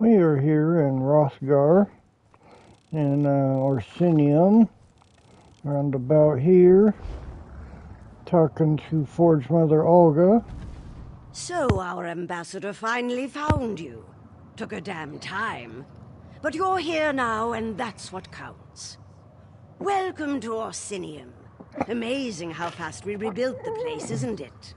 We are here in Rothgar in Orsinium, around about here, talking to Forge Mother Olga. So our ambassador finally found you. Took a damn time. But you're here now, and that's what counts. Welcome to Orsinium. Amazing how fast we rebuilt the place, isn't it?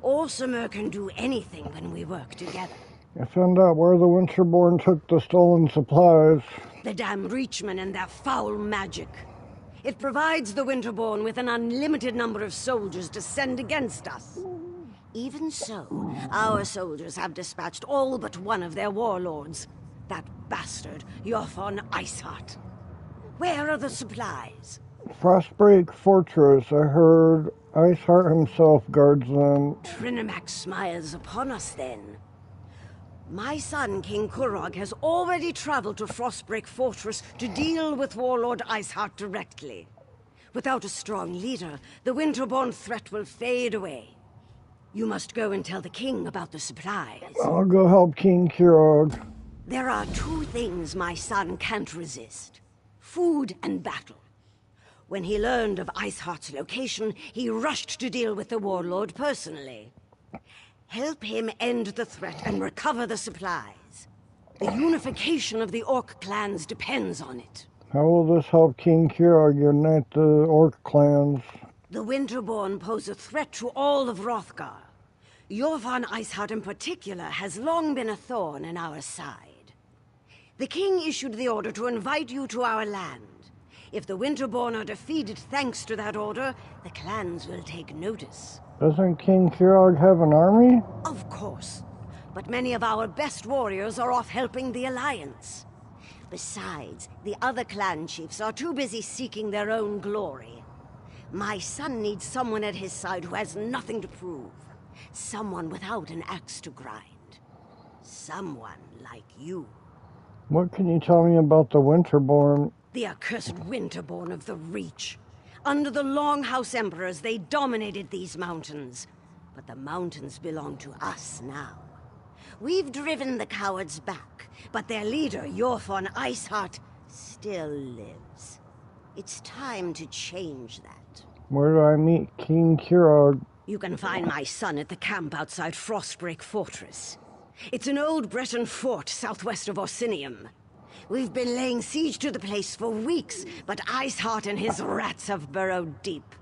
Orsimer can do anything when we work together. I found out where the Winterborn took the stolen supplies. The damn Reachmen and their foul magic. It provides the Winterborn with an unlimited number of soldiers to send against us. Even so, our soldiers have dispatched all but one of their warlords. That bastard, Jothon Iceheart. Where are the supplies? Frostbreak Fortress. I heard Iceheart himself guards them. Trinimac smiles upon us then. My son, King Kurog, has already traveled to Frostbreak Fortress to deal with Warlord Iceheart directly. Without a strong leader, the Winterborn threat will fade away. You must go and tell the king about the supplies. I'll go help King Kurog. There are two things my son can't resist. Food and battle. When he learned of Iceheart's location, he rushed to deal with the warlord personally. Help him end the threat and recover the supplies. The unification of the Orc clans depends on it. How will this help King Kurog unite the Orc clans? The Winterborn pose a threat to all of Hrothgar. Jothon Iceheart in particular has long been a thorn in our side. The king issued the order to invite you to our land. If the Winterborn are defeated thanks to that order, the clans will take notice. Doesn't King Kurog have an army? Of course. But many of our best warriors are off helping the Alliance. Besides, the other clan chiefs are too busy seeking their own glory. My son needs someone at his side who has nothing to prove. Someone without an axe to grind. Someone like you. What can you tell me about the Winterborn? The accursed Winterborn of the Reach. Under the Longhouse Emperors, they dominated these mountains. But the mountains belong to us now. We've driven the cowards back, but their leader, Jothon Iceheart, still lives. It's time to change that. Where do I meet King Kurog? You can find my son at the camp outside Frostbreak Fortress. It's an old Breton fort southwest of Orsinium. We've been laying siege to the place for weeks, but Iceheart and his rats have burrowed deep.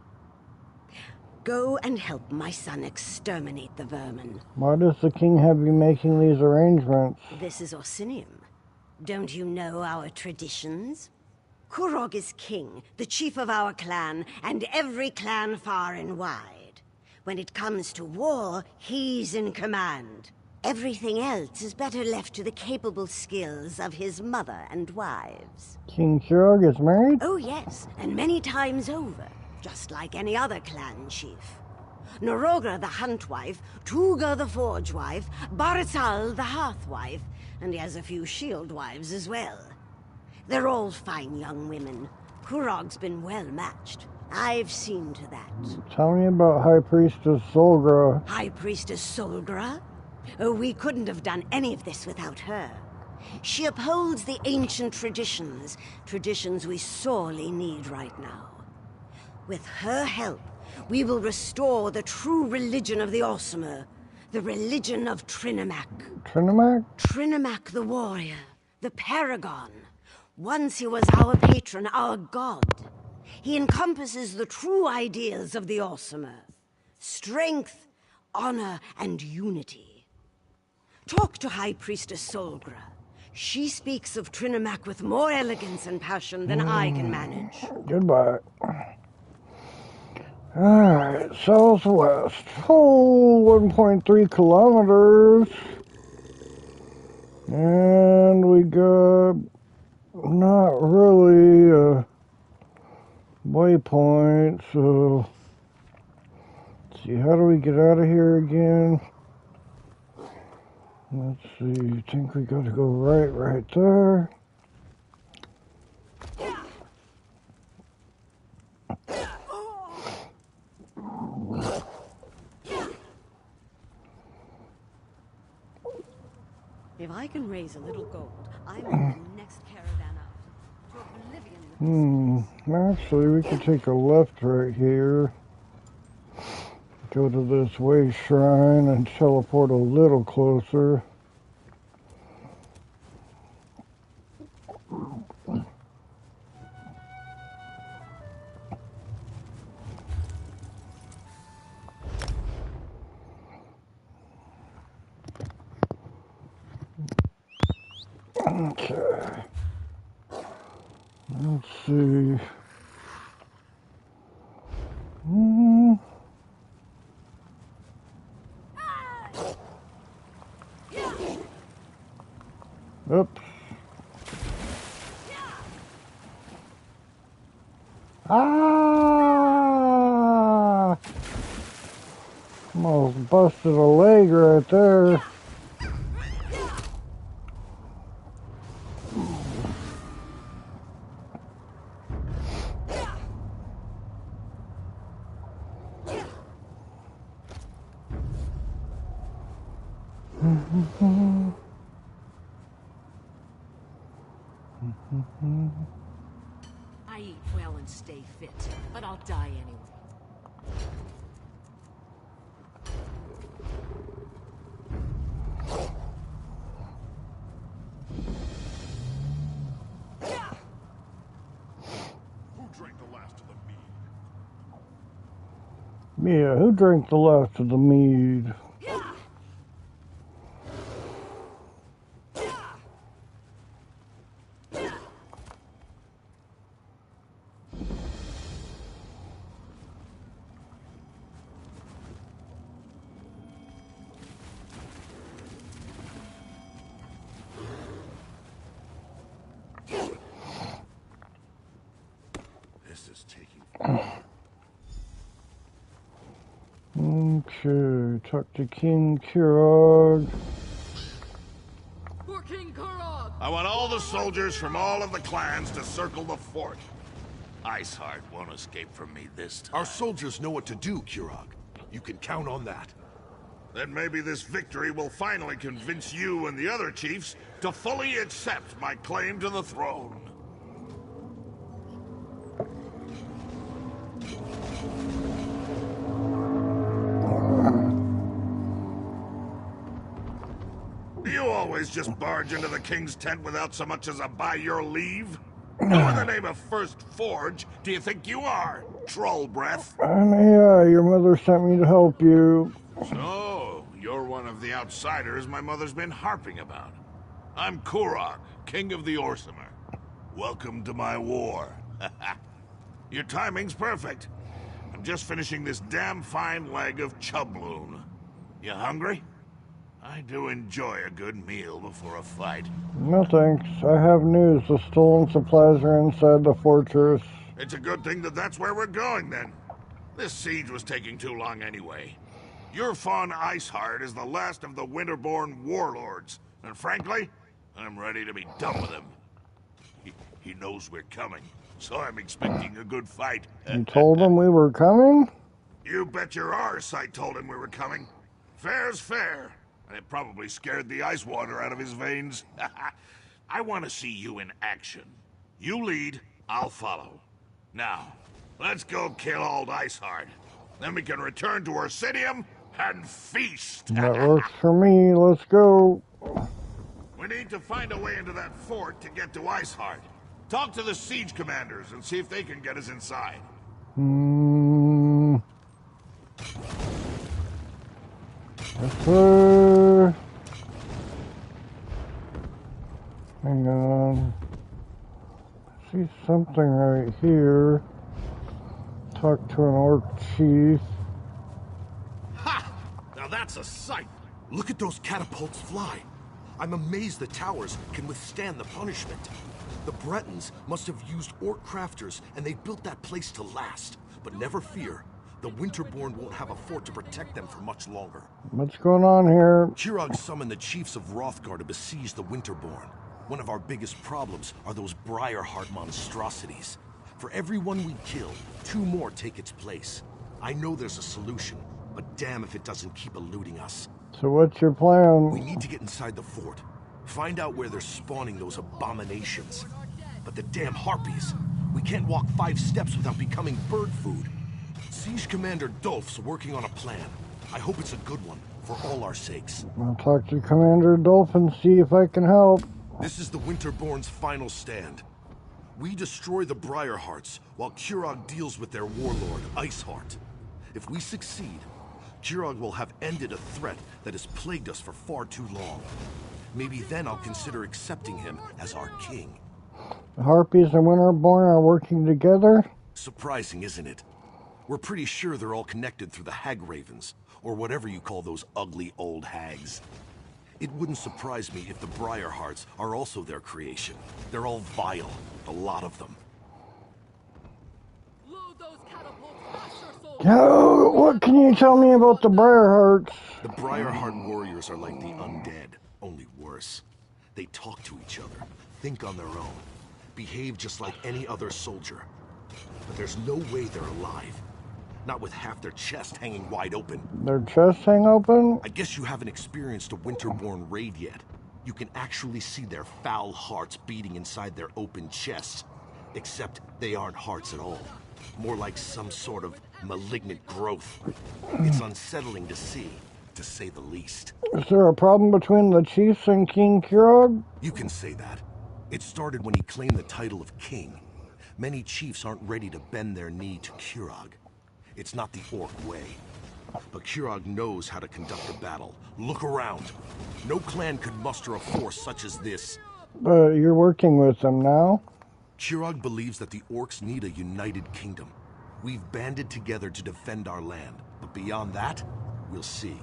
Go and help my son exterminate the vermin. Why does the king have you making these arrangements? This is Orsinium. Don't you know our traditions? Kurog is king, the chief of our clan, and every clan far and wide. When it comes to war, he's in command. Everything else is better left to the capable skills of his mother and wives. King Kurog is married? Oh yes, and many times over, just like any other clan chief. Norogra the Hunt Wife, Tuga the Forge Wife, Barisal the Hearth Wife, and he has a few Shield Wives as well. They're all fine young women. Kurog's been well matched. I've seen to that. Tell me about High Priestess Solgra. High Priestess Solgra? Oh, we couldn't have done any of this without her. She upholds the ancient traditions, traditions we sorely need right now. With her help, we will restore the true religion of the Orsimer, the religion of Trinimac. Trinimac? Trinimac the warrior, the paragon. Once he was our patron, our god. He encompasses the true ideals of the Orsimer. Strength, honor, and unity. Talk to High Priestess Solgra. She speaks of Trinimac with more elegance and passion than I can manage. Goodbye. Alright, southwest. Oh, 1.3 kilometers. And we got not really a waypoint, so let's see, how do we get out of here again? Let's see, I think we gotta go right there. If I can can raise a little gold. I'm on the next caravan out. To oblivion with Actually, we could take a left right here. Go to this way shrine and teleport a little closer. Okay. Let's see. Oops. Ah! Almost busted a leg right there. I eat well and stay fit, but I'll die anyway. Who drank the last of the mead? Yeah, who drank the last of the mead? This is taking. Okay, talk to King Kirog. For King Kurog! I want all the soldiers from all of the clans to circle the fort. Iceheart won't escape from me this time. Our soldiers know what to do, Kirog. You can count on that. Then maybe this victory will finally convince you and the other chiefs to fully accept my claim to the throne. You always just barge into the king's tent without so much as a by your leave? Who in the name of First Forge do you think you are, troll breath? Yeah, your mother sent me to help you. So, you're one of the outsiders my mother's been harping about. I'm Kurog, king of the Orsimer. Welcome to my war. Your timing's perfect. I'm just finishing this damn fine leg of chubloon. You hungry? I do enjoy a good meal before a fight. No thanks. I have news. The stolen supplies are inside the fortress. It's a good thing that that's where we're going, then. This siege was taking too long anyway. Your fawn Iceheart is the last of the Winterborn warlords, and frankly, I'm ready to be done with him. He knows we're coming, so I'm expecting a good fight. You told him we were coming? You bet your arse I told him we were coming. Fair's fair, and it probably scared the ice water out of his veins. I want to see you in action. You lead, I'll follow. Now, let's go kill old Iceheart. Then we can return to Orsidium and feast. That works for me. Let's go. We need to find a way into that fort to get to Iceheart. Talk to the siege commanders and see if they can get us inside. Yes, sir. Hang on. I see something right here. Talk to an orc chief. Ha! Now that's a sight! Look at those catapults fly. I'm amazed the towers can withstand the punishment. The Bretons must have used orc crafters, and they built that place to last. But never fear, the Winterborn won't have a fort to protect them for much longer. What's going on here? Kirog summoned the chiefs of Hrothgar to besiege the Winterborn. One of our biggest problems are those Briarheart monstrosities. For every one we kill, 2 more take its place. I know there's a solution, but damn if it doesn't keep eluding us. So what's your plan? We need to get inside the fort. Find out where they're spawning those abominations. But the damn harpies! We can't walk 5 steps without becoming bird food. Siege Commander Dolph's working on a plan. I hope it's a good one, for all our sakes. I'll talk to Commander Dolph and see if I can help. This is the Winterborn's final stand. We destroy the Briarhearts, while Kurog deals with their warlord, Iceheart. If we succeed, Kurog will have ended a threat that has plagued us for far too long. Maybe then I'll consider accepting him as our king. The Harpies and Winterborn are working together? Surprising, isn't it? We're pretty sure they're all connected through the Hag Ravens, or whatever you call those ugly old hags. It wouldn't surprise me if the Briarhearts are also their creation. They're all vile, a lot of them. Load those catapults faster, soldiers. No, what can you tell me about the Briarhearts? The Briarheart warriors are like the undead, only worse. They talk to each other, think on their own, behave just like any other soldier. But there's no way they're alive. Not with half their chest hanging wide open. Their chests hang open? I guess you haven't experienced a Winterborn raid yet. You can actually see their foul hearts beating inside their open chests. Except they aren't hearts at all. More like some sort of malignant growth. It's unsettling to see, to say the least. Is there a problem between the chiefs and King Kurog? You can say that. It started when he claimed the title of king. Many chiefs aren't ready to bend their knee to Kurog. It's not the Orc way. But Kurog knows how to conduct a battle. Look around. No clan could muster a force such as this. But you're working with them now? Kurog believes that the Orcs need a united kingdom. We've banded together to defend our land. But beyond that, we'll see.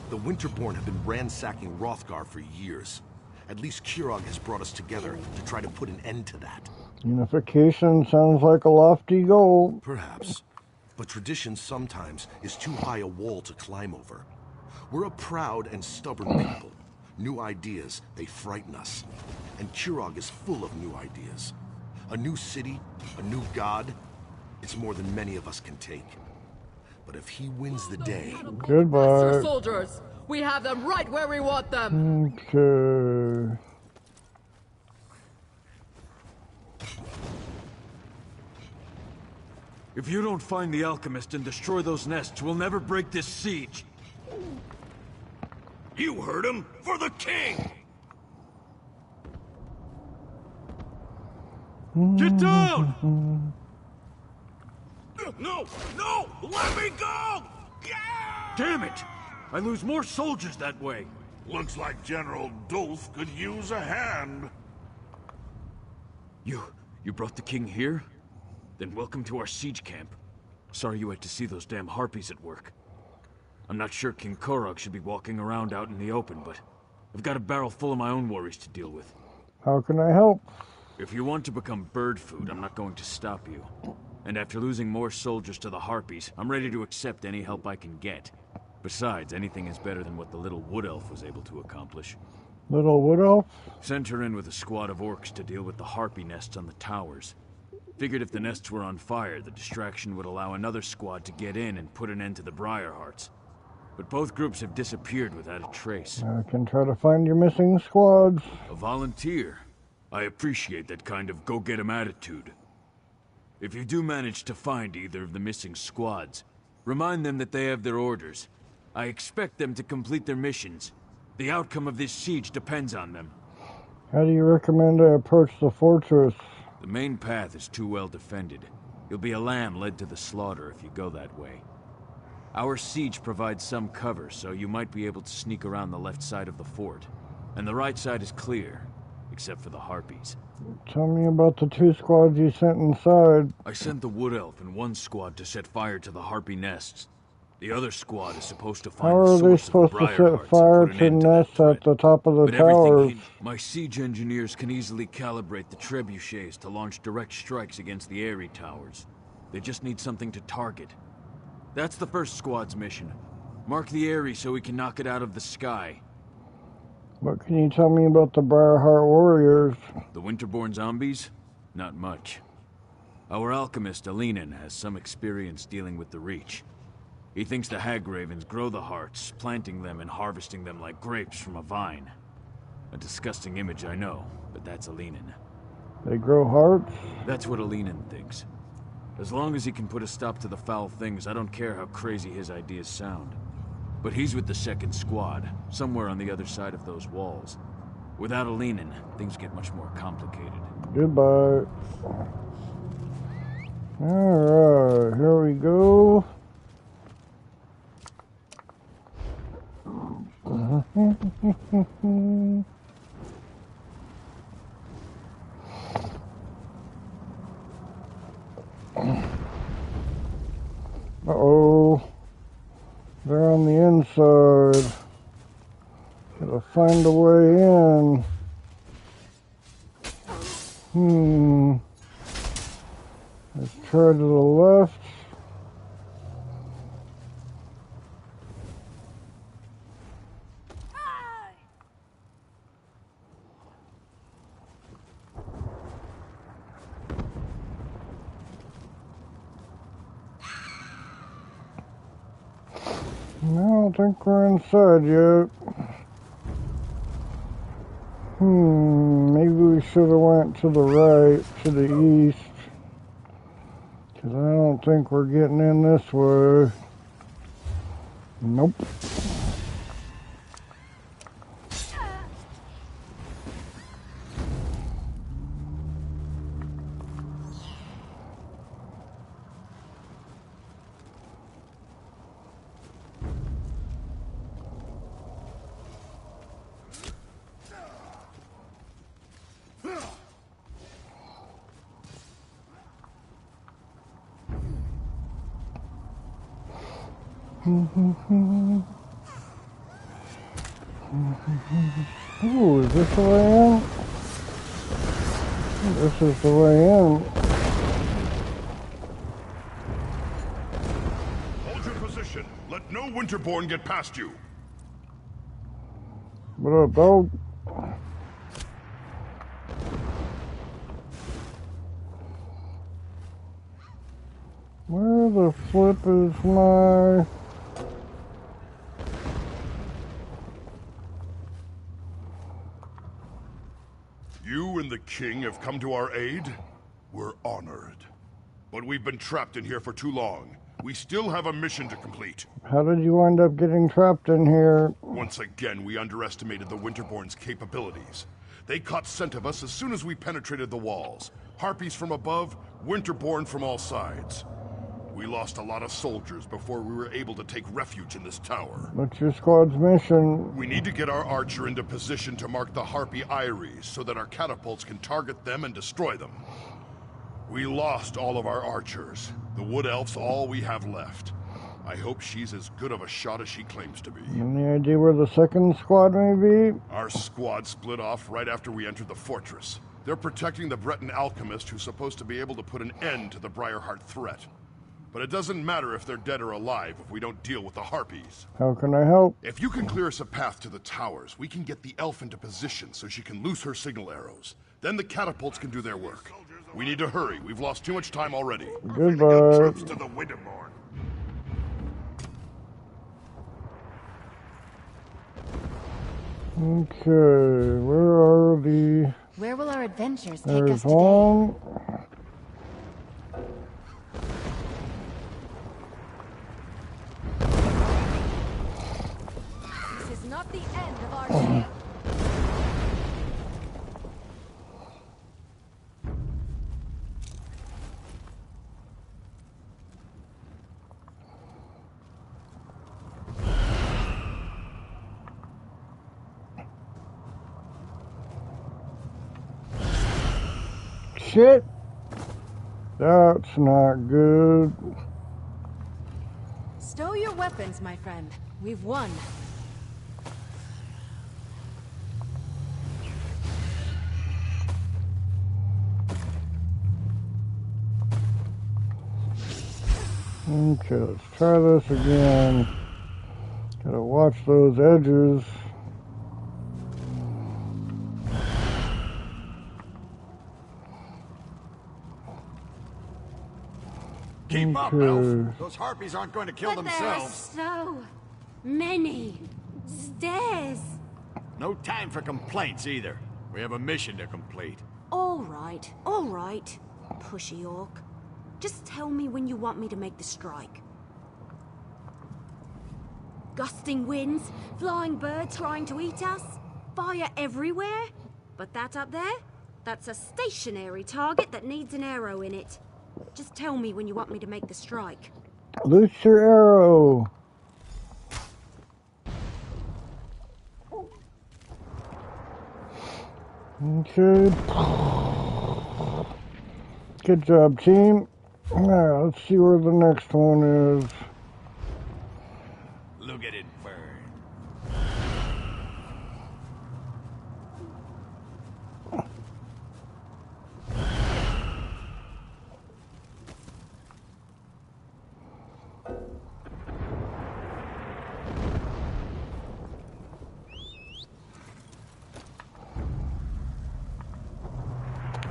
The Winterborn have been ransacking Hrothgar for years. At least Kurog has brought us together to try to put an end to that. Unification sounds like a lofty goal. Perhaps. But tradition sometimes is too high a wall to climb over. We're a proud and stubborn people. New ideas, they frighten us. And Kurog is full of new ideas. A new city, a new god. It's more than many of us can take. But if he wins the day... Goodbye. Faster, soldiers. We have them right where we want them. Okay. If you don't find the alchemist and destroy those nests, we'll never break this siege. You heard him! For the king! Get down! No! No! Let me go! Yeah! Damn it! I lose more soldiers that way. Looks like General Dolph could use a hand. You brought the king here? Then welcome to our siege camp. Sorry you had to see those damn harpies at work. I'm not sure King Kurog should be walking around out in the open, but I've got a barrel full of my own worries to deal with. How can I help? If you want to become bird food, I'm not going to stop you. And after losing more soldiers to the harpies, I'm ready to accept any help I can get. Besides, anything is better than what the little wood elf was able to accomplish. Little wood elf? Sent her in with a squad of orcs to deal with the harpy nests on the towers. Figured if the nests were on fire, the distraction would allow another squad to get in and put an end to the Briarhearts. But both groups have disappeared without a trace. I can try to find your missing squads. A volunteer? I appreciate that kind of go-get-'em attitude. If you do manage to find either of the missing squads, remind them that they have their orders. I expect them to complete their missions. The outcome of this siege depends on them. How do you recommend I approach the fortress? The main path is too well defended. You'll be a lamb led to the slaughter if you go that way. Our siege provides some cover, so you might be able to sneak around the left side of the fort. And the right side is clear, except for the harpies. Tell me about the 2 squads you sent inside. I sent the wood elf and 1 squad to set fire to the harpy nests. The other squad is supposed to find How the are they source of the supposed to Briarhearts set fire and put to an end to that nests threat. at the top of the But everything towers? my siege engineers can easily calibrate the trebuchets to launch direct strikes against the airy towers. They just need something to target. That's the first squad's mission. Mark the airy so we can knock it out of the sky. What can you tell me about the Briarheart warriors? The Winterborn zombies? Not much. Our alchemist, Alinen, has some experience dealing with the Reach. He thinks the hag ravens grow the hearts, planting them and harvesting them like grapes from a vine. A disgusting image, I know, but that's Alinin. They grow hearts? That's what Alinin thinks. As long as he can put a stop to the foul things, I don't care how crazy his ideas sound. But he's with the second squad, somewhere on the other side of those walls. Without Alinin, things get much more complicated. Goodbye. Alright, here we go. Uh-oh. They're on the inside. Gotta find a way in. Let's try to the left. I don't think we're inside yet. Maybe we should have went to the right, to the east. Because I don't think we're getting in this way. Nope. Ooh, is this the way in? This is the way in. Hold your position. Let no Winterborn get past you. What up, dog? Where the flip is my... You and the king have come to our aid? We're honored. But we've been trapped in here for too long. We still have a mission to complete. How did you wind up getting trapped in here? Once again, we underestimated the Winterborn's capabilities. They caught scent of us as soon as we penetrated the walls. Harpies from above, Winterborn from all sides. We lost a lot of soldiers before we were able to take refuge in this tower. What's your squad's mission? We need to get our archer into position to mark the Harpy Eyries so that our catapults can target them and destroy them. We lost all of our archers. The Wood Elf's all we have left. I hope she's as good of a shot as she claims to be. Any idea where the second squad may be? Our squad split off right after we entered the fortress. They're protecting the Breton alchemist who's supposed to be able to put an end to the Briarheart threat. But it doesn't matter if they're dead or alive if we don't deal with the Harpies. How can I help? If you can clear us a path to the towers, we can get the elf into position so she can loose her signal arrows. Then the catapults can do their work. We need to hurry. We've lost too much time already. Goodbye. Troops to the Winterborn. Okay, where are the... Where will our adventures take There's us today? one. This is not the end of our tale. Shit! That's not good. Stow your weapons, my friend. We've won. Okay, let's try this again. Gotta watch those edges. Keep up, Okay. Elf. Those harpies aren't going to kill But there are themselves. so many stairs. No time for complaints either. We have a mission to complete. All right, pushy orc. Just tell me when you want me to make the strike. Gusting winds, flying birds trying to eat us, fire everywhere. But that up there, that's a stationary target that needs an arrow in it. Just tell me when you want me to make the strike. Loose your arrow. Okay. Good job, team. Alright, let's see where the next one is. Look at it burn.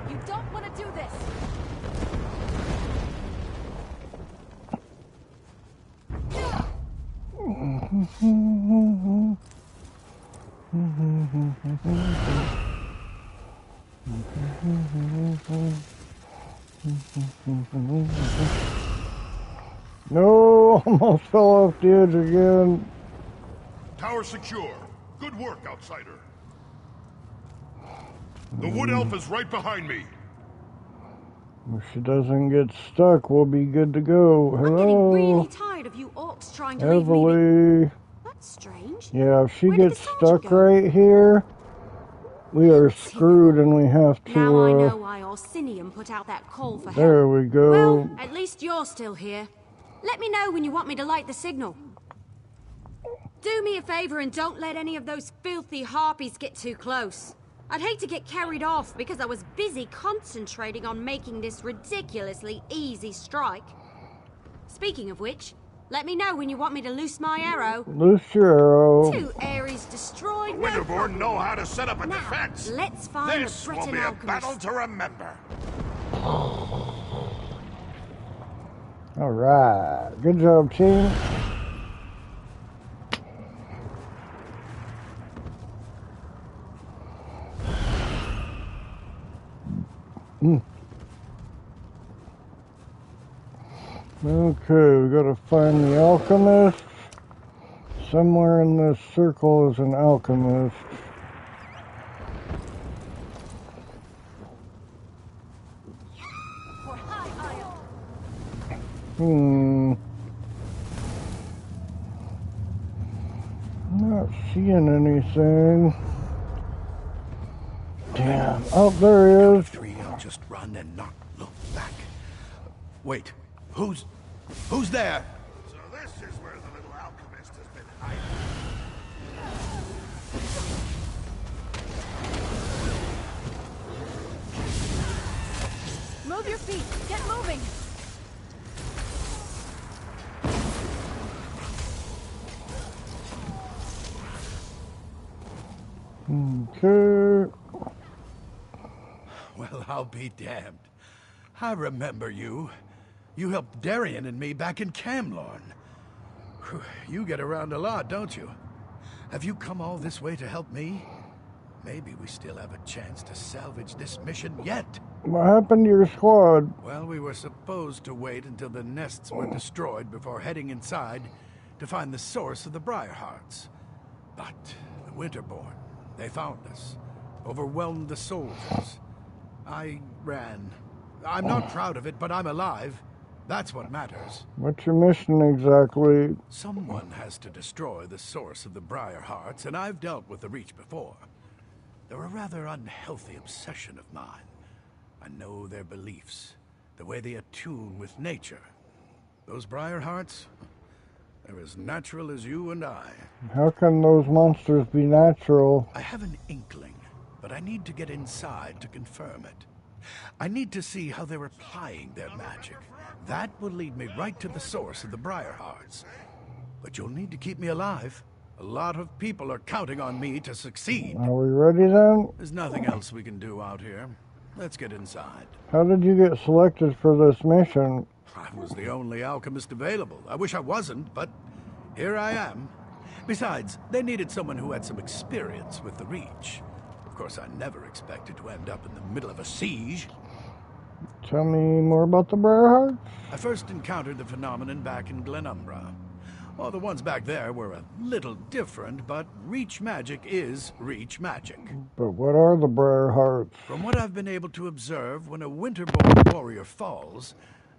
You don't want to do this. No, almost fell off the edge again. Tower secure. Good work, outsider. The wood elf is right behind me. If she doesn't get stuck, we'll be good to go. I'm getting Hello, really tired of you orcs trying to leave me. Evely. That's strange. Yeah, if she Where did gets the soldier stuck go? right here, we are screwed and we have to, Now I know why Orsinium put out that call for help. there we go. Well, at least you're still here. Let me know when you want me to light the signal. Do me a favor and don't let any of those filthy harpies get too close. I'd hate to get carried off because I was busy concentrating on making this ridiculously easy strike. Speaking of which, let me know when you want me to loose my arrow. Loose your arrow. 2 Ares destroyed, no Winterborn problem. know how to set up a Now, defense. let's find This the will Breton be a alchemist. battle to remember. Alright, good job, team. Okay, we gotta find the alchemist. Somewhere in this circle is an alchemist. For high Hmm. Not seeing anything. Damn. Oh, there he is. 3, I'll just run and not look back. Wait, who's there? So this is where the little alchemist has been hiding. Move your feet. Get moving. Okay. Well, I'll be damned. I remember you. You helped Darien and me back in Camlorn. Whew, you get around a lot, don't you? Have you come all this way to help me? Maybe we still have a chance to salvage this mission yet. What happened to your squad? Well, we were supposed to wait until the nests were destroyed before heading inside to find the source of the Briarhearts. But the Winterborn, they found us, overwhelmed the soldiers. I ran. I'm not proud of it, but I'm alive. That's what matters. What's your mission exactly? Someone has to destroy the source of the Briarhearts, and I've dealt with the Reach before. They're a rather unhealthy obsession of mine. I know their beliefs, the way they attune with nature. Those Briarhearts, they're as natural as you and I. How can those monsters be natural? I have an inkling, but I need to get inside to confirm it. I need to see how they're applying their magic. That will lead me right to the source of the Briarhearts. But you'll need to keep me alive. A lot of people are counting on me to succeed. Are we ready then? There's nothing else we can do out here. Let's get inside. How did you get selected for this mission? I was the only alchemist available. I wish I wasn't, but here I am. Besides, they needed someone who had some experience with the Reach. Of course, I never expected to end up in the middle of a siege. Tell me more about the Briarhearts? I first encountered the phenomenon back in Glenumbra. Well, the ones back there were a little different, but Reach magic is Reach magic. But what are the Briarhearts? From what I've been able to observe, when a Winterborn warrior falls,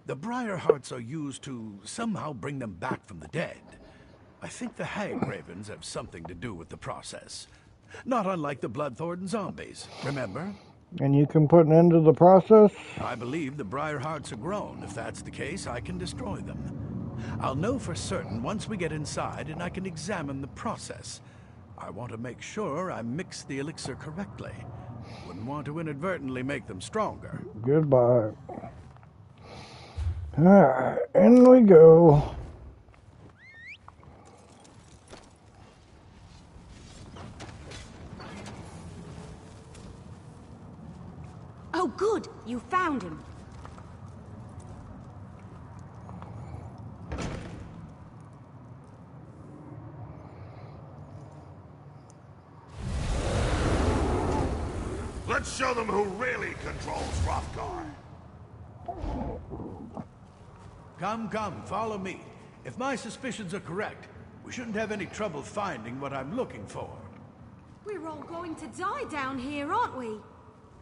the Briarhearts are used to somehow bring them back from the dead. I think the Hag Ravens have something to do with the process. Not unlike the Bloodthorn zombies, remember? And you can put an end to the process? I believe the Briarhearts are grown. If that's the case, I can destroy them. I'll know for certain once we get inside and I can examine the process. I want to make sure I mix the elixir correctly. Wouldn't want to inadvertently make them stronger. Goodbye. Alright, in we go. Oh, good! You found him. Let's show them who really controls Hrothgar. Come, follow me. If my suspicions are correct, we shouldn't have any trouble finding what I'm looking for. We're all going to die down here, aren't we?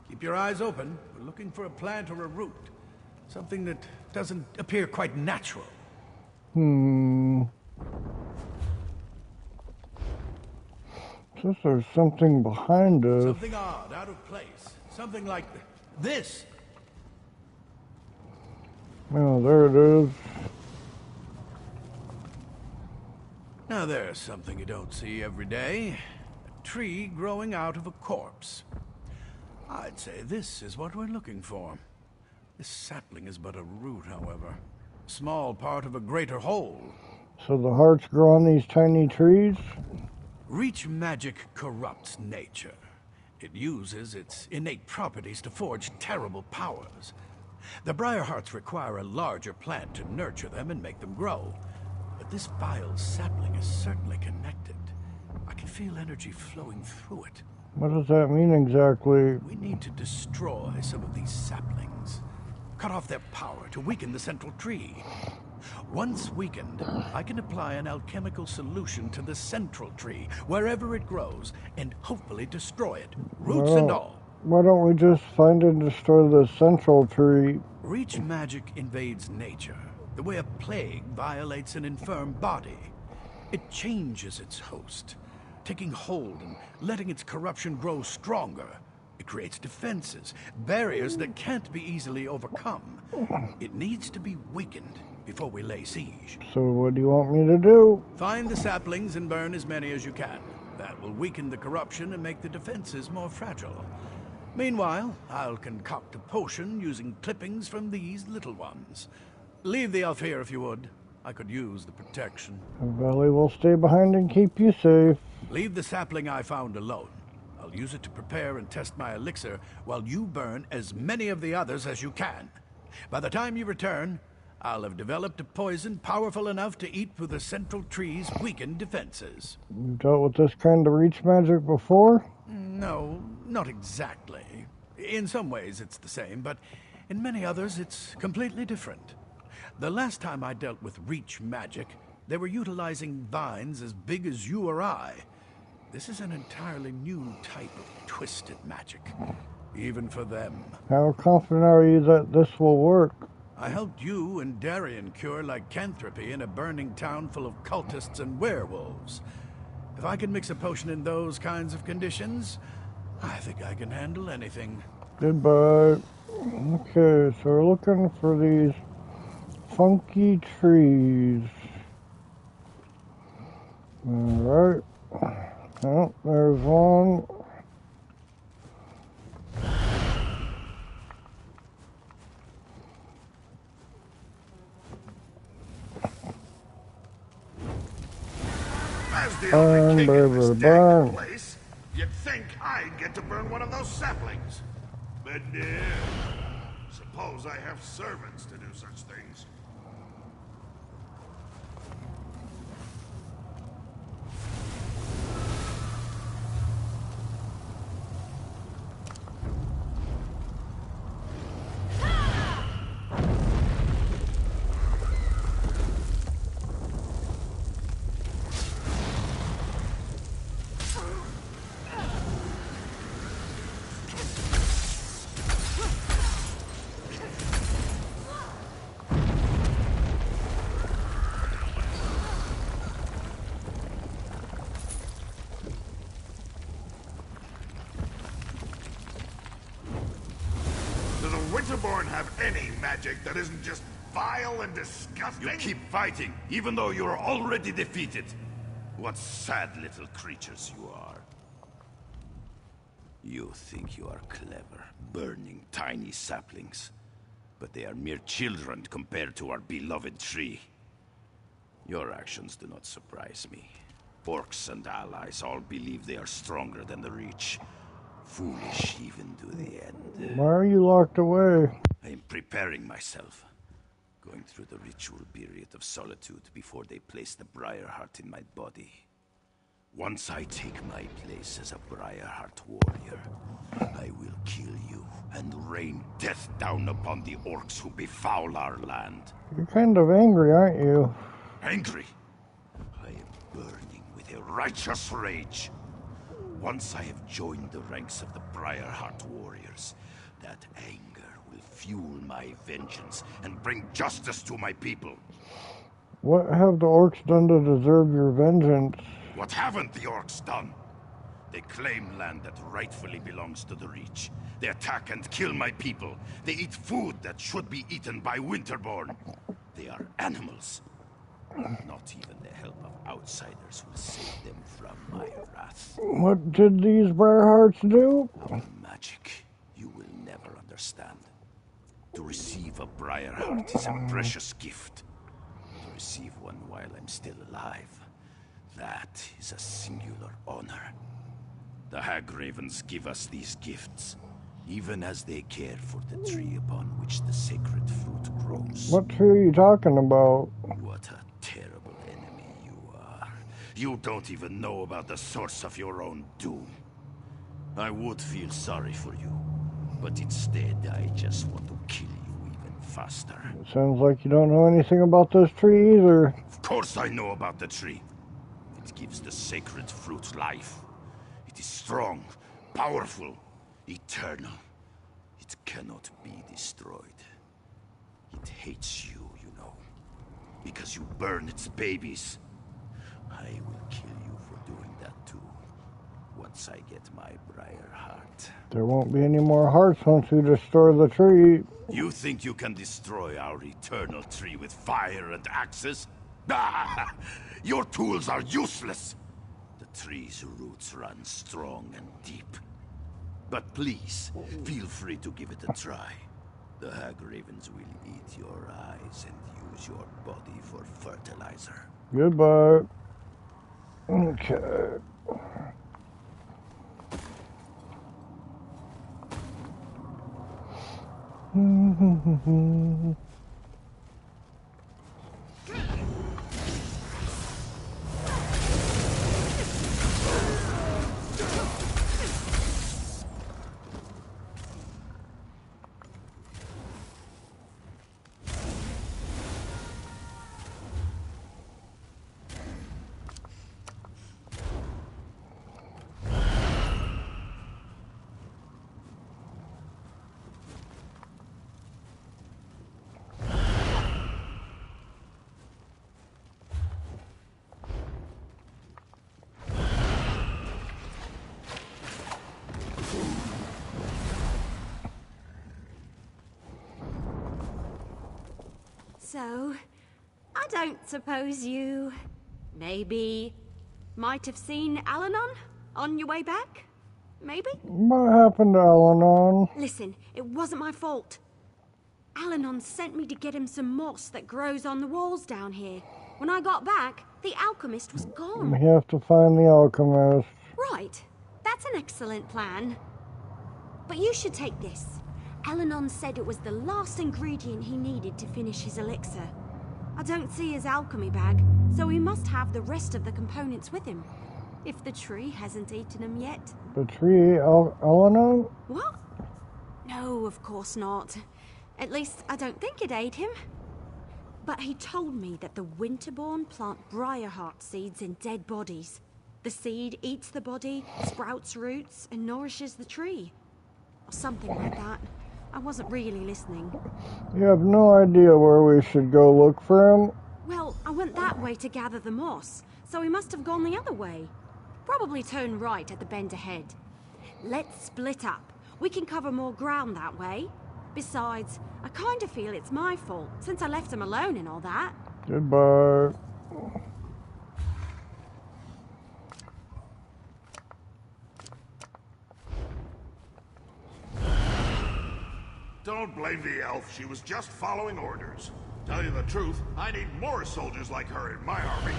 Keep your eyes open. We're looking for a plant or a root. Something that doesn't appear quite natural. Says there's something behind us. Something odd, out of place. Something like this. Oh, there it is. Now there's something you don't see every day. A tree growing out of a corpse. I'd say this is what we're looking for. This sapling is but a root, however. A small part of a greater whole. So the hearts grow on these tiny trees? Reach magic corrupts nature. It uses its innate properties to forge terrible powers. The Briarhearts require a larger plant to nurture them and make them grow. But this vile sapling is certainly connected. I can feel energy flowing through it. What does that mean exactly? We need to destroy some of these saplings. Cut off their power to weaken the central tree. Once weakened, I can apply an alchemical solution to the central tree, wherever it grows, and hopefully destroy it, roots and all. Why don't we just find and destroy the central tree? Reach magic invades nature, the way a plague violates an infirm body. It changes its host, taking hold and letting its corruption grow stronger. It creates defenses, barriers that can't be easily overcome. It needs to be weakened before we lay siege. So what do you want me to do? Find the saplings and burn as many as you can. That will weaken the corruption and make the defenses more fragile. Meanwhile, I'll concoct a potion using clippings from these little ones. Leave the elf here if you would. I could use the protection. Valley will stay behind and keep you safe. Leave the sapling I found alone. I'll use it to prepare and test my elixir while you burn as many of the others as you can. By the time you return, I'll have developed a poison powerful enough to eat through the central tree's weakened defenses. You've dealt with this kind of reach magic before? No, not exactly. In some ways it's the same, but in many others it's completely different. The last time I dealt with reach magic, they were utilizing vines as big as you or I. This is an entirely new type of twisted magic, even for them. How confident are you that this will work? I helped you and Darien cure lycanthropy in a burning town full of cultists and werewolves. If I can mix a potion in those kinds of conditions, I think I can handle anything. Goodbye. Okay, so we're looking for these funky trees. Alright. Oh, there's one. As the only king in this burn. dang place, you'd think I'd get to burn one of those saplings. But no. Suppose I have servants to do such things. Winterborn have any magic that isn't just vile and disgusting? You keep fighting, even though you're already defeated. What sad little creatures you are. You think you are clever, burning tiny saplings. But they are mere children compared to our beloved tree. Your actions do not surprise me. Orcs and allies all believe they are stronger than the Reach. Foolish even to the end. Why are you locked away? I am preparing myself. Going through the ritual period of solitude before they place the Briarheart in my body. Once I take my place as a Briarheart warrior, I will kill you and rain death down upon the orcs who befoul our land. You're kind of angry, aren't you? Angry? I am burning with a righteous rage. Once I have joined the ranks of the Briarheart warriors, that anger will fuel my vengeance and bring justice to my people. What have the orcs done to deserve your vengeance? What haven't the orcs done? They claim land that rightfully belongs to the Reach. They attack and kill my people. They eat food that should be eaten by Winterborn. They are animals. Not even the help of outsiders will save them from my wrath. What did these Briarhearts do? Our magic, you will never understand. To receive a Briarheart is a precious gift. To receive one while I'm still alive, that is a singular honor. The Hagravens give us these gifts, even as they care for the tree upon which the sacred fruit grows. What tree are you talking about? What a terrible enemy you are. You don't even know about the source of your own doom. I would feel sorry for you, but instead I just want to kill you even faster. Sounds like you don't know anything about this tree either. Of course I know about the tree. It gives the sacred fruit life. It is strong, powerful, eternal. It cannot be destroyed. It hates you, you know, because you burn its babies. I will kill you for doing that too, once I get my Briarheart. There won't be any more hearts once you destroy the tree. You think you can destroy our eternal tree with fire and axes? Ah! Your tools are useless! The tree's roots run strong and deep. But please, feel free to give it a try. The Hagravens will eat your eyes and use your body for fertilizer. Goodbye. Okay. So, I don't suppose you maybe might have seen Alanon on your way back? Maybe? What happened to Alanon? Listen, it wasn't my fault. Alanon sent me to get him some moss that grows on the walls down here. When I got back, the alchemist was gone. We have to find the alchemist. Right. That's an excellent plan. But you should take this. Alanon said it was the last ingredient he needed to finish his elixir. I don't see his alchemy bag, so he must have the rest of the components with him. If the tree hasn't eaten him yet. The tree ate Alanon? What? No, of course not. At least, I don't think it ate him. But he told me that the Winterborn plant Briarheart seeds in dead bodies. The seed eats the body, sprouts roots, and nourishes the tree. Or something like that. I wasn't really listening. You have no idea where we should go look for him? Well, I went that way to gather the moss, so he must have gone the other way. Probably turn right at the bend ahead. Let's split up. We can cover more ground that way. Besides, I kind of feel it's my fault, since I left him alone and all that. Goodbye. Don't blame the elf. She was just following orders. Tell you the truth, I need more soldiers like her in my army.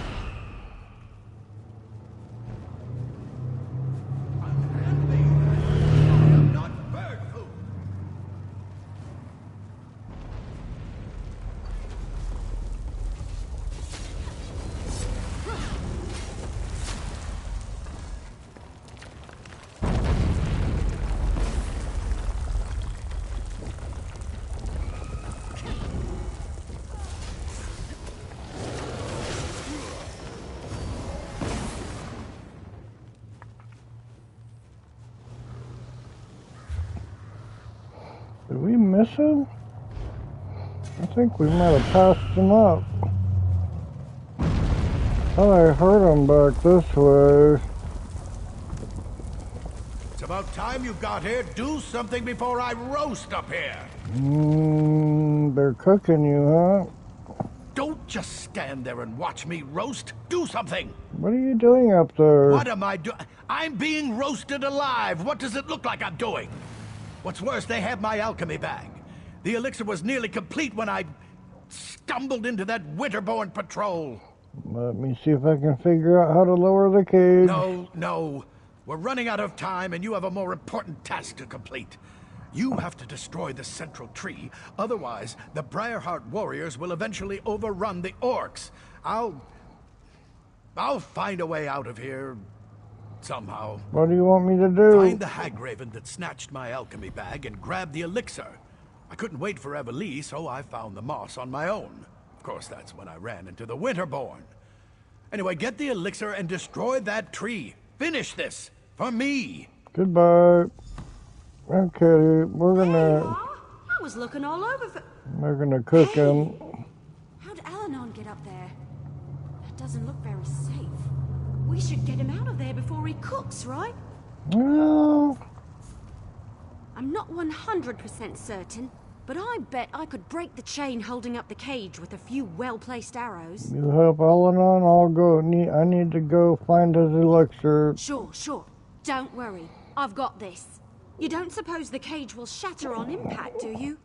Did we miss him? I think we might have passed him up. Oh, I heard him back this way. It's about time you got here. Do something before I roast up here. They're cooking you, huh? Don't just stand there and watch me roast. Do something. What are you doing up there? What am I doing? I'm being roasted alive. What does it look like I'm doing? What's worse, they have my alchemy bag. The elixir was nearly complete when I stumbled into that winterborn patrol. Let me see if I can figure out how to lower the cage. No. We're running out of time, and you have a more important task to complete. You have to destroy the central tree. Otherwise, the Briarheart warriors will eventually overrun the orcs. I'll find a way out of here. Somehow. What do you want me to do? Find the Hagraven that snatched my alchemy bag and grab the elixir. I couldn't wait for Everlee, so I found the moss on my own. Of course, that's when I ran into the Winterborn. Anyway, get the elixir and destroy that tree. Finish this. For me. Goodbye. Okay, we're gonna... I was looking all over for... We're gonna cook him. How'd Alanon get up there? That doesn't look very safe. We should get him out of there before he cooks, right? No. I'm not 100% certain, but I bet I could break the chain holding up the cage with a few well-placed arrows. You help Alanon, I'll go. I need to go find his elixir. Sure. Don't worry. I've got this. You don't suppose the cage will shatter on impact, do you?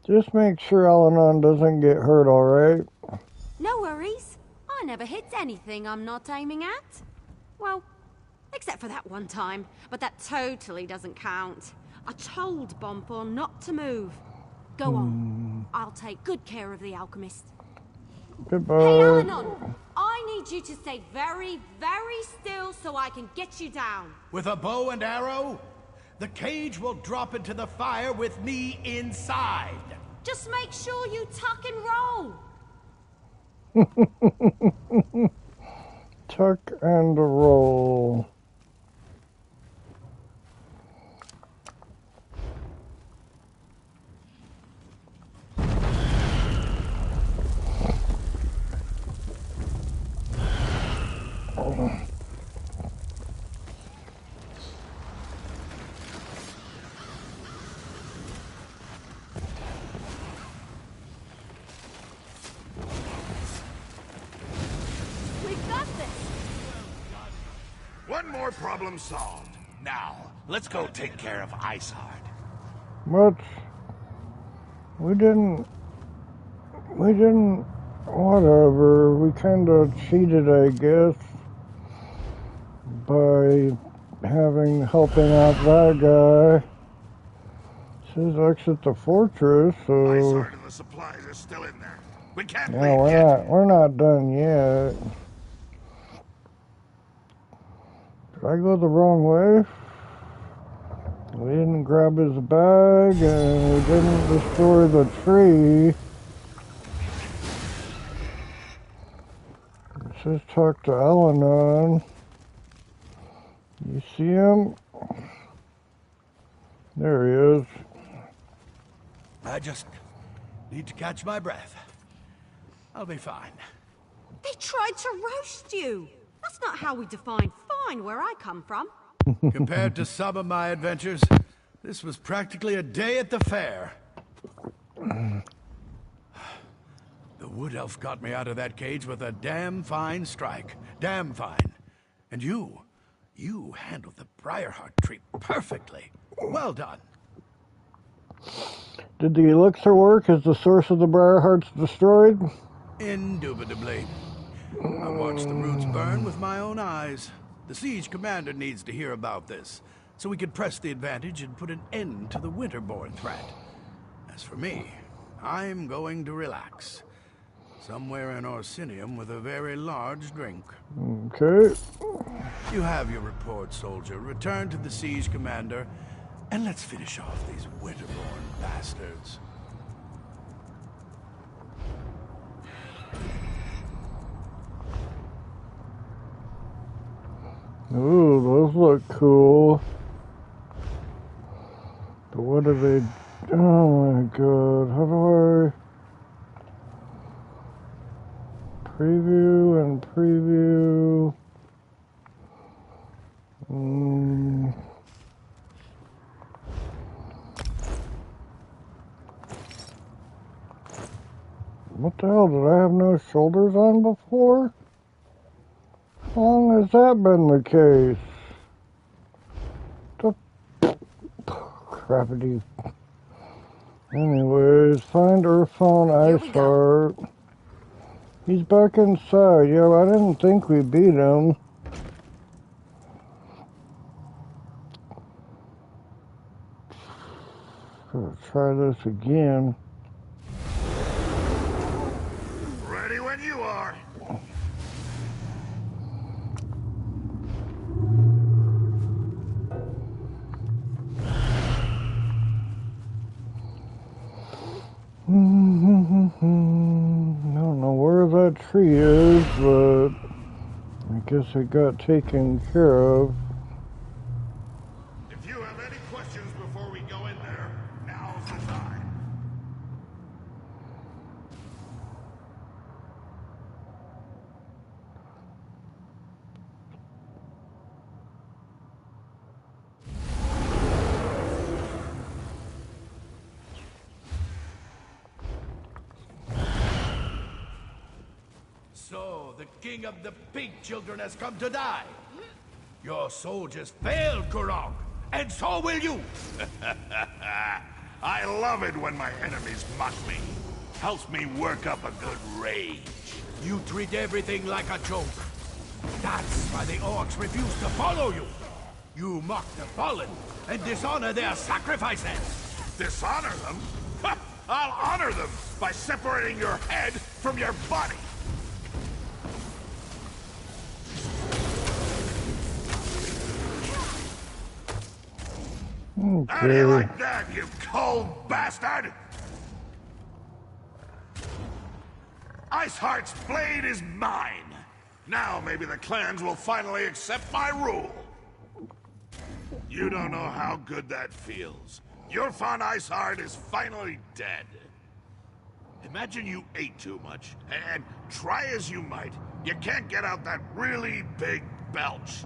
Just make sure Alanon doesn't get hurt, alright? No worries. I never hit anything I'm not aiming at. Well, except for that one time, but that totally doesn't count. I told Bonfor not to move. Go on. I'll take good care of the alchemist. Goodbye. Hey, Alanon! I need you to stay very, very still so I can get you down. With a bow and arrow? The cage will drop into the fire with me inside. Just make sure you tuck and roll. Tuck and roll. One more problem solved. Now, let's go take care of Isard. What? We didn't, whatever. We kind of cheated, I guess, by helping out that guy. It says exit the fortress, so... Isard and the supplies are still in there. We can't leave Yeah, we're not done yet. Did I go the wrong way? We didn't grab his bag, and we didn't destroy the tree. It says talk to Alanon. You see him? There he is. I just need to catch my breath. I'll be fine. They tried to roast you. That's not how we define fine where I come from. Compared to some of my adventures, this was practically a day at the fair. The Wood Elf got me out of that cage with a damn fine strike. Damn fine. And you handled the Briarheart tree perfectly. Well done. Did the elixir work? Is the source of the Briarhearts destroyed? Indubitably. I watched the roots burn with my own eyes. The siege commander needs to hear about this, so we can press the advantage and put an end to the Winterborn threat. As for me, I'm going to relax. Somewhere in Orsinium with a very large drink. Okay. You have your report, soldier. Return to the siege commander, and let's finish off these Winterborn bastards. Ooh, those look cool. But what are they? Oh my god, how do I preview and preview? What the hell, did I have no shoulders on before? How long has that been the case? Crappity. Anyways, find Earthfawn Iceheart. He's back inside. Yeah, I didn't think we beat him. Let's try this again. Ready when you are. I don't know where that tree is, but I guess it got taken care of. If you have any questions before we go in there, now's the time. So, the king of the pig children has come to die. Your soldiers failed, Kurog, and so will you. I love it when my enemies mock me. Helps me work up a good rage. You treat everything like a joke. That's why the orcs refuse to follow you. You mock the fallen and dishonor their sacrifices. Dishonor them? Ha! I'll honor them by separating your head from your body. Okay. How do you like that, you cold bastard? Iceheart's blade is mine. Now maybe the clans will finally accept my rule. You don't know how good that feels. Your Fawn Iceheart is finally dead. Imagine you ate too much, and try as you might, you can't get out that really big belch.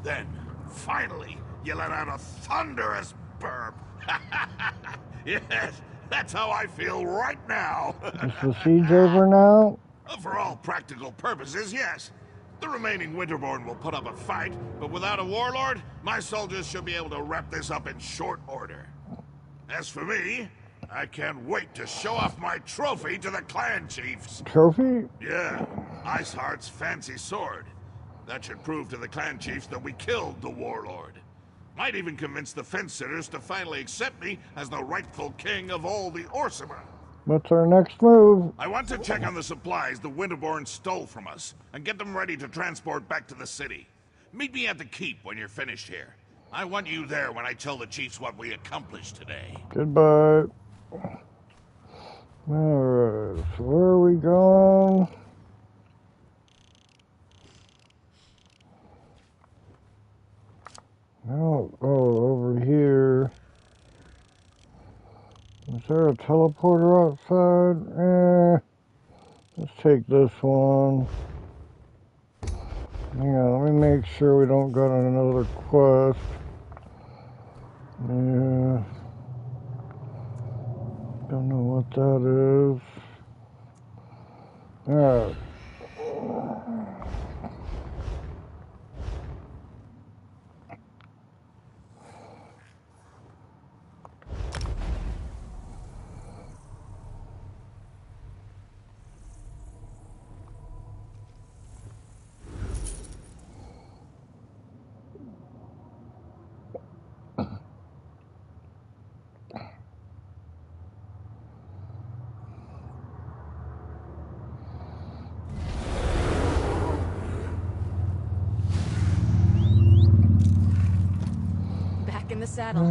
Then, finally, you let out a thunderous burp. Yes, that's how I feel right now. Is the siege over now? For all practical purposes, yes. The remaining Winterborn will put up a fight, but without a warlord, my soldiers should be able to wrap this up in short order. As for me, I can't wait to show off my trophy to the clan chiefs. Trophy? Yeah, Iceheart's fancy sword. That should prove to the clan chiefs that we killed the warlord. Might even convince the fence-sitters to finally accept me as the rightful king of all the Orsimer. What's our next move? I want to check on the supplies the Winterborn stole from us, and get them ready to transport back to the city. Meet me at the keep when you're finished here. I want you there when I tell the chiefs what we accomplished today. Goodbye. Alright, so where are we going? Oh, over here. Is there a teleporter outside? Let's take this one. Hang on, let me make sure we don't got another quest. Yeah. Don't what that is. Alright. Back in the saddle.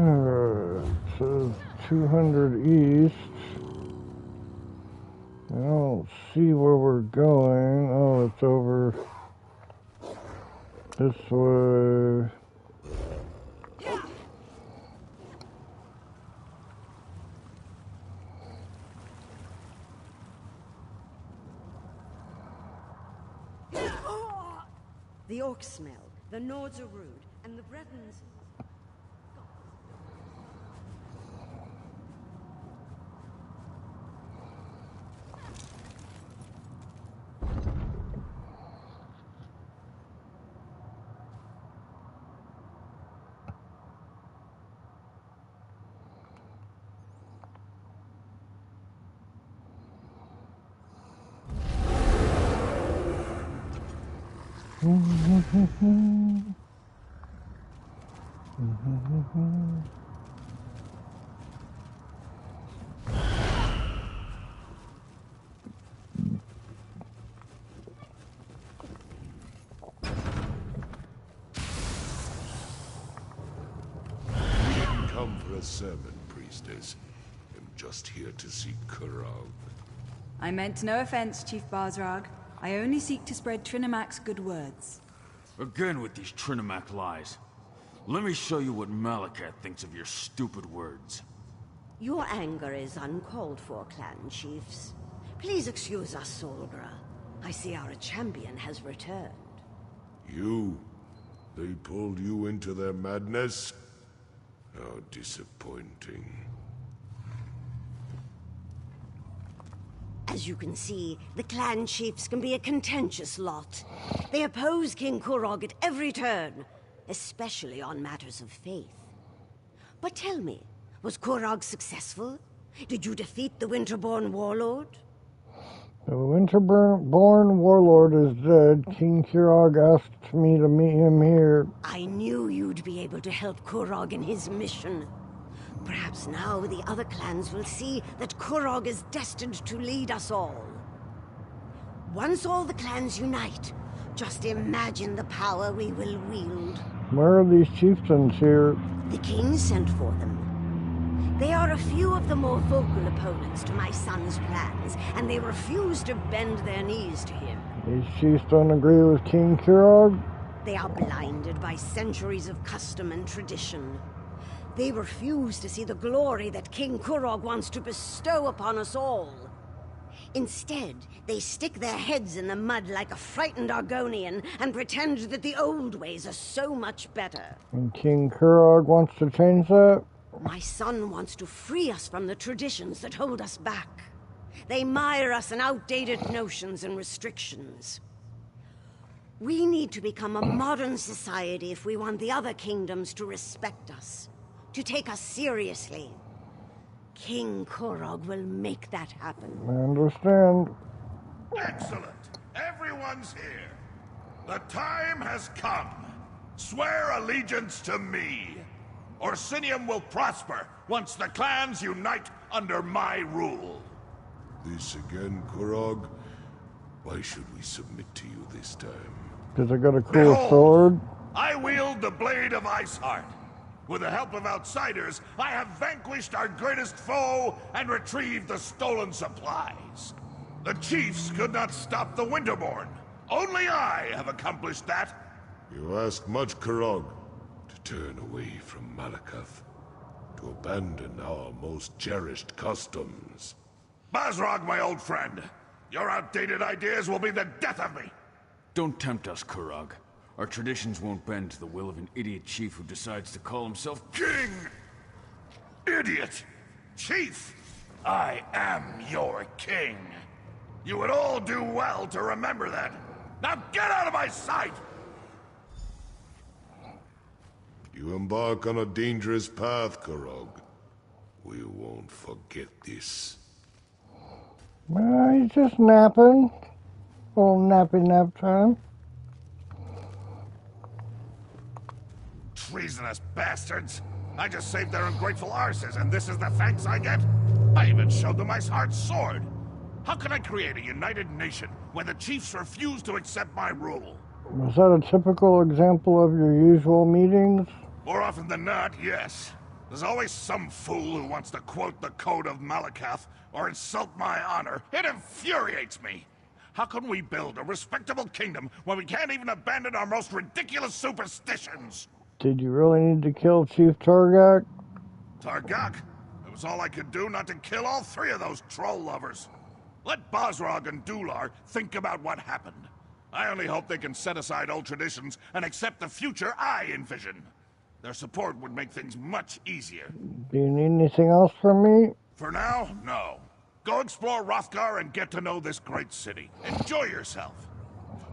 So 200 east. I don't see where we're going. Oh, it's over this way. The orcs smell, the Nords are rude, and the Bretons... Come for a sermon, priestess. I'm just here to seek Kurog. I meant no offense, Chief Barzrag. I only seek to spread Trinamac's good words. Again with these Trinamac lies. Let me show you what Malakat thinks of your stupid words. Your anger is uncalled for, clan chiefs. Please excuse us, Solgra. I see our champion has returned. You? They pulled you into their madness? How disappointing. As you can see, the clan chiefs can be a contentious lot. They oppose King Kurog at every turn, especially on matters of faith. But tell me, was Kurog successful? Did you defeat the Winterborn warlord? The Winterborn warlord is dead. King Kurog asked me to meet him here. I knew you'd be able to help Kurog in his mission. Perhaps now the other clans will see that Kurog is destined to lead us all. Once all the clans unite, just imagine the power we will wield. Where are these chieftains here? The king sent for them. They are a few of the more vocal opponents to my son's plans, and they refuse to bend their knees to him. These chiefs don't agree with King Kurog? They are blinded by centuries of custom and tradition. They refuse to see the glory that King Kurog wants to bestow upon us all. Instead, they stick their heads in the mud like a frightened Argonian and pretend that the old ways are so much better. And King Kurog wants to change that? My son wants to free us from the traditions that hold us back. They mire us in outdated notions and restrictions. We need to become a modern society if we want the other kingdoms to respect us, to take us seriously. King Kurog will make that happen. I understand. Excellent. Everyone's here. The time has come. Swear allegiance to me. Orsinium will prosper once the clans unite under my rule. This again, Kurog? Why should we submit to you this time? Because I got a cool Behold, sword. I wield the Blade of Iceheart. With the help of outsiders, I have vanquished our greatest foe and retrieved the stolen supplies. The chiefs could not stop the Winterborn. Only I have accomplished that. You ask much, Kurog. To turn away from Malakath. To abandon our most cherished customs. Bazrog, my old friend. Your outdated ideas will be the death of me. Don't tempt us, Kurog. Our traditions won't bend to the will of an idiot chief who decides to call himself King! Idiot! Chief! I am your king. You would all do well to remember that. Now get out of my sight! You embark on a dangerous path, Karog. We won't forget this. Well, he's just napping. Little nappy nap time. Treasonous bastards! I just saved their ungrateful arses, and this is the thanks I get? I even showed them my hard sword! How can I create a united nation when the chiefs refuse to accept my rule? Was that a typical example of your usual meetings? More often than not, yes. There's always some fool who wants to quote the Code of Malakath or insult my honor. It infuriates me! How can we build a respectable kingdom when we can't even abandon our most ridiculous superstitions? Did you really need to kill Chief Targak? Targak? It was all I could do not to kill all three of those troll lovers. Let Bosrog and Dular think about what happened. I only hope they can set aside old traditions and accept the future I envision. Their support would make things much easier. Do you need anything else from me? For now, no. Go explore Rothgar and get to know this great city. Enjoy yourself.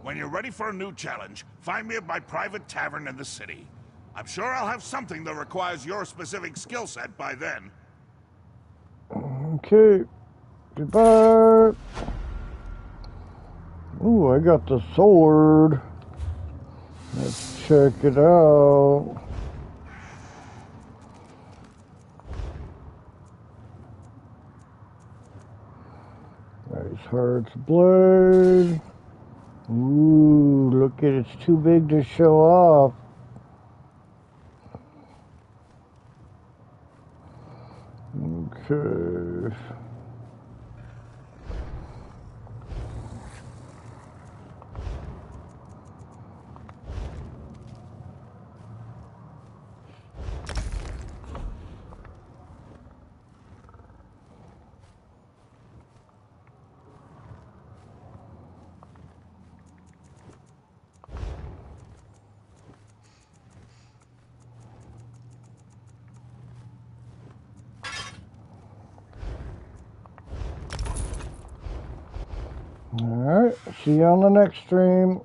When you're ready for a new challenge, find me at my private tavern in the city. I'm sure I'll have something that requires your specific skill set by then. Okay. Goodbye. Ooh, I got the sword. Let's check it out. Nice Heart's blade. Ooh, look at it. It's too big to show off. Okay. Alright, see you on the next stream.